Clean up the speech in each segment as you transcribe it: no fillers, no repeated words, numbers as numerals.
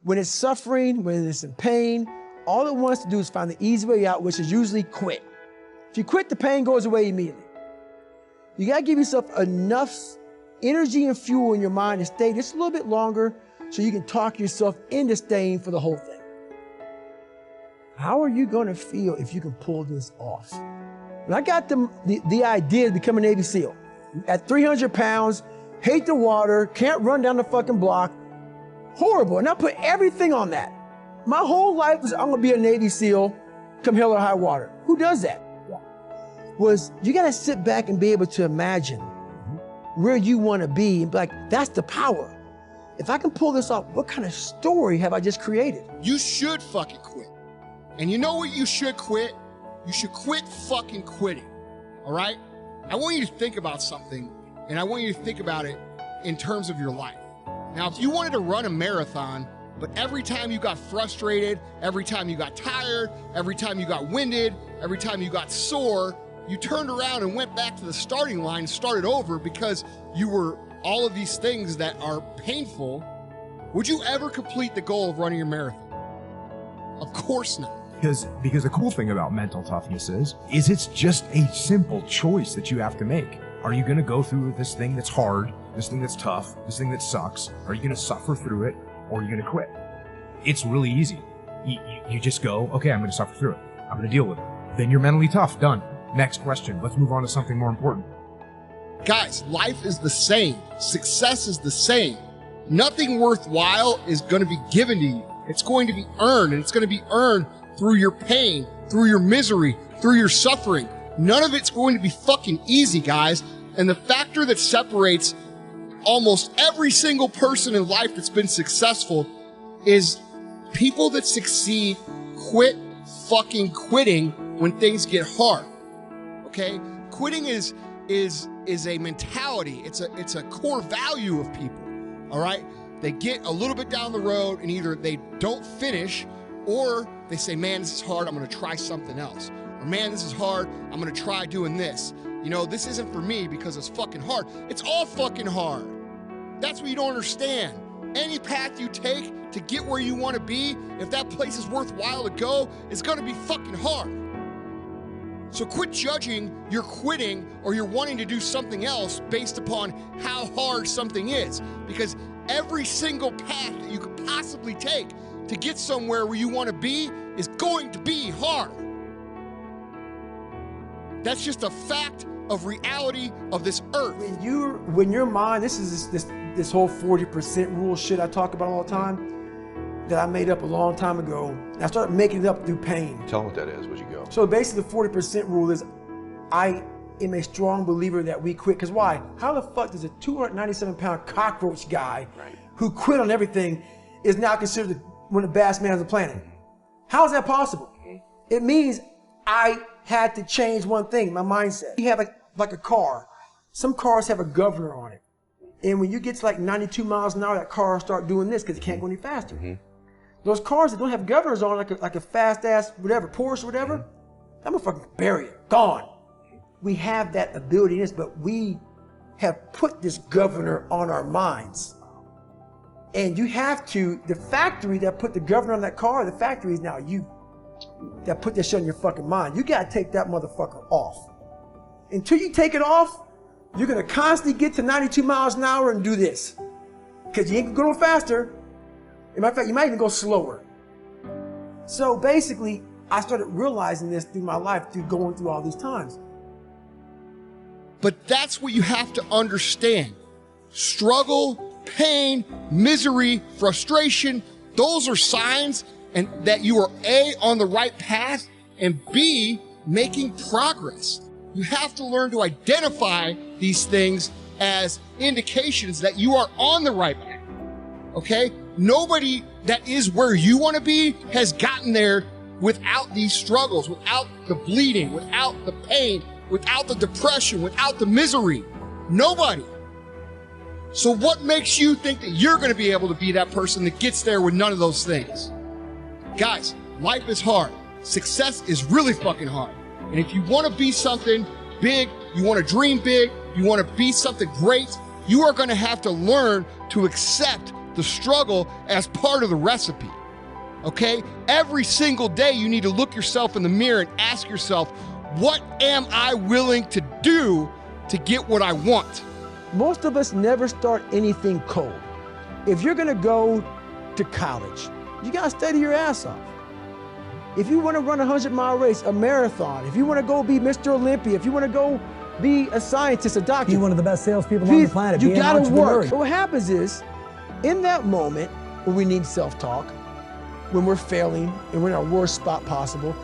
When it's suffering, when it's in pain, all it wants to do is find the easy way out, which is usually quit. If you quit, the pain goes away immediately. You gotta give yourself enough energy and fuel in your mind to stay just a little bit longer so you can talk yourself into staying for the whole thing. How are you gonna feel if you can pull this off? When I got the idea to become a Navy SEAL, at 300 pounds, hate the water, can't run down the fucking block, horrible, and I put everything on that. My whole life was, I'm gonna be a Navy SEAL, come hell or high water. Who does that? Was you gotta sit back and be able to imagine where you wanna be and be like, that's the power. If I can pull this off, what kind of story have I just created? You should fucking quit. And you know what you should quit? You should quit fucking quitting, all right? I want you to think about something, and I want you to think about it in terms of your life. Now, if you wanted to run a marathon, but every time you got frustrated, every time you got tired, every time you got winded, every time you got sore, you turned around and went back to the starting line and started over because you were all of these things that are painful, would you ever complete the goal of running a marathon? Of course not. Because the cool thing about mental toughness is it's just a simple choice that you have to make. Are you going to go through this thing that's hard, this thing that's tough, this thing that sucks? Are you going to suffer through it, or are you going to quit? It's really easy. You just go, okay, I'm going to suffer through it. I'm going to deal with it. Then you're mentally tough. Done. Next question. Let's move on to something more important. Guys, life is the same. Success is the same. Nothing worthwhile is going to be given to you. It's going to be earned, and it's going to be earned through your pain, through your misery, through your suffering. None of it's going to be fucking easy, guys. And the factor that separates almost every single person in life that's been successful is people that succeed quit fucking quitting when things get hard. Okay? Quitting is a mentality. It's a core value of people. All right? They get a little bit down the road and either they don't finish or they say, man, this is hard, I'm gonna try something else. Or man, this is hard, I'm gonna try doing this. You know, this isn't for me because it's fucking hard. It's all fucking hard. That's what you don't understand. Any path you take to get where you wanna be, if that place is worthwhile to go, it's gonna be fucking hard. So quit judging your quitting or you're wanting to do something else based upon how hard something is. Because every single path that you could possibly take to get somewhere where you want to be is going to be hard. That's just a fact of reality of this earth. When your mind, this is this whole 40% rule shit I talk about all the time that I made up a long time ago. And I started making it up through pain. Tell them what that is, where'd you go? So basically the 40% rule is I am a strong believer that we quit. Because why? How the fuck does a 297-pound cockroach guy who quit on everything is now considered one of the baddest men on the planet? How is that possible? It means I had to change one thing, my mindset. You have like a car. Some cars have a governor on it. And when you get to like 92 miles an hour, that car will start doing this because it can't go any faster. Those cars that don't have governors on, like a fast ass, whatever, Porsche or whatever, I'm gonna fucking bury it, gone. We have that ability in us, but we have put this governor on our minds. And you have to, the factory that put the governor on that car, the factory is now you that put that shit in your fucking mind. You gotta take that motherfucker off. Until you take it off, you're gonna constantly get to 92 miles an hour and do this. Because you ain't gonna go no faster. As a matter of fact, you might even go slower. So basically, I started realizing this through my life, through going through all these times. But that's what you have to understand. Struggle, pain, misery, frustration, those are signs and that you are A, on the right path, and B, making progress. You have to learn to identify these things as indications that you are on the right path, okay? Nobody that is where you want to be has gotten there without these struggles, without the bleeding, without the pain, without the depression, without the misery. Nobody. So what makes you think that you're going to be able to be that person that gets there with none of those things? Guys, life is hard. Success is really fucking hard. And if you want to be something big, you want to dream big, you want to be something great, you are going to have to learn to accept the struggle as part of the recipe. Okay? Every single day you need to look yourself in the mirror and ask yourself, what am I willing to do to get what I want? Most of us never start anything cold. If you're gonna go to college, you gotta study your ass off. If you wanna run a 100-mile race, a marathon, if you wanna go be Mr. Olympia, if you wanna go be a scientist, a doctor. Be one of the best salespeople on the planet. You be an gotta entrepreneur. work. But what happens is, in that moment when we need self-talk, when we're failing and we're in our worst spot possible,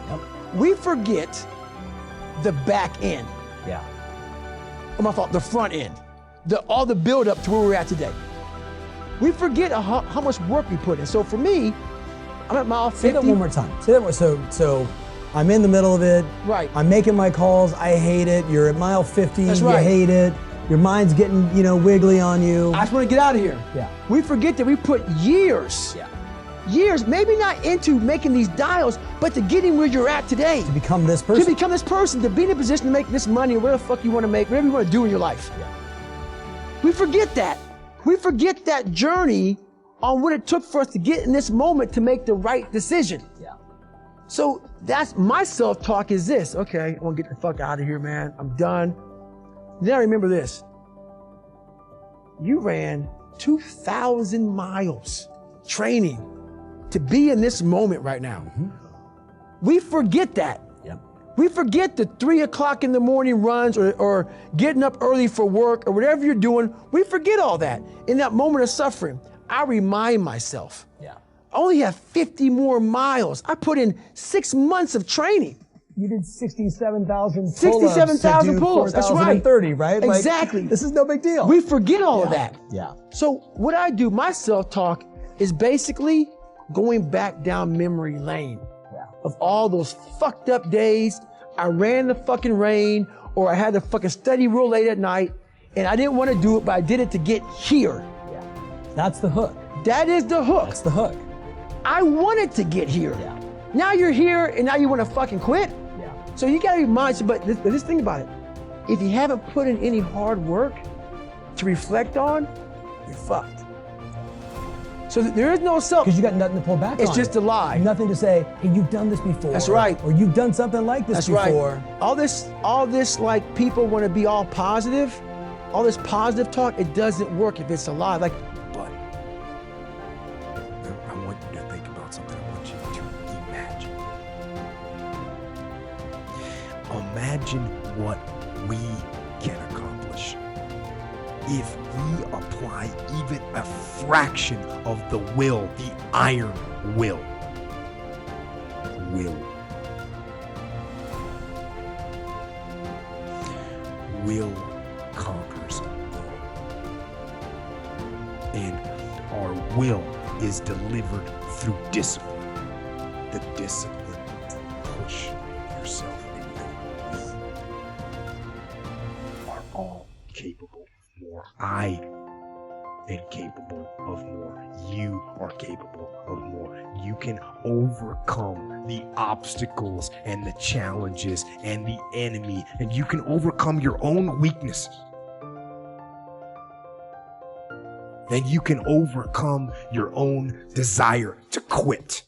we forget the back end. Yeah. Oh, my fault, the front end. All the build up to where we're at today. We forget how much work we put in. So for me, I'm at mile 50. Say that one more time. Say that more. So I'm in the middle of it. Right. I'm making my calls. I hate it. You're at mile 50. That's right. You hate it. Your mind's getting, wiggly on you. I just want to get out of here. Yeah. We forget that we put years, maybe not into making these dials, but to getting where you're at today. To become this person. To become this person, to be in a position to make this money, or whatever the fuck you want to make, whatever you want to do in your life. Yeah. We forget that. We forget that journey on what it took for us to get in this moment to make the right decision. Yeah. So that's my self-talk is this. Okay, I want to get the fuck out of here, man. I'm done. Now remember this. You ran 2,000 miles training to be in this moment right now. Mm-hmm. We forget that. Yep. We forget the 3 o'clock in the morning runs or getting up early for work or whatever you're doing. We forget all that. In that moment of suffering, I remind myself, Yeah. I only have 50 more miles. I put in 6 months of training. You did 67,000 pull-ups. 67,000 pull-ups, that's right. 30, right? Exactly. This is no big deal. We forget all of that. Yeah. So what I do, my self-talk is basically going back down memory lane of all those fucked up days. I ran the fucking rain, or I had to fucking study real late at night, and I didn't want to do it, but I did it to get here. Yeah. That's the hook. That is the hook. That's the hook. I wanted to get here. Yeah. Now you're here, and now you want to fucking quit? Yeah. So you gotta be mindful, but this thing about it, if you haven't put in any hard work to reflect on, you're fucked. So there is no self. Because you got nothing to pull back on. It's just a lie. Nothing to say, hey, you've done this before. That's right. Or you've done something like this before. Right. All this like people want to be all positive, all this positive talk, it doesn't work if it's a lie. Like, But I want you to think about something. I want you to imagine. Imagine what we can accomplish if we apply even a fraction of the will, the iron will. Will conquers all. And our will is delivered through discipline. The discipline to push yourself and you are all capable of more. I am capable of more. You are capable of more. You can overcome the obstacles and the challenges and the enemy, and you can overcome your own weaknesses. And you can overcome your own desire to quit.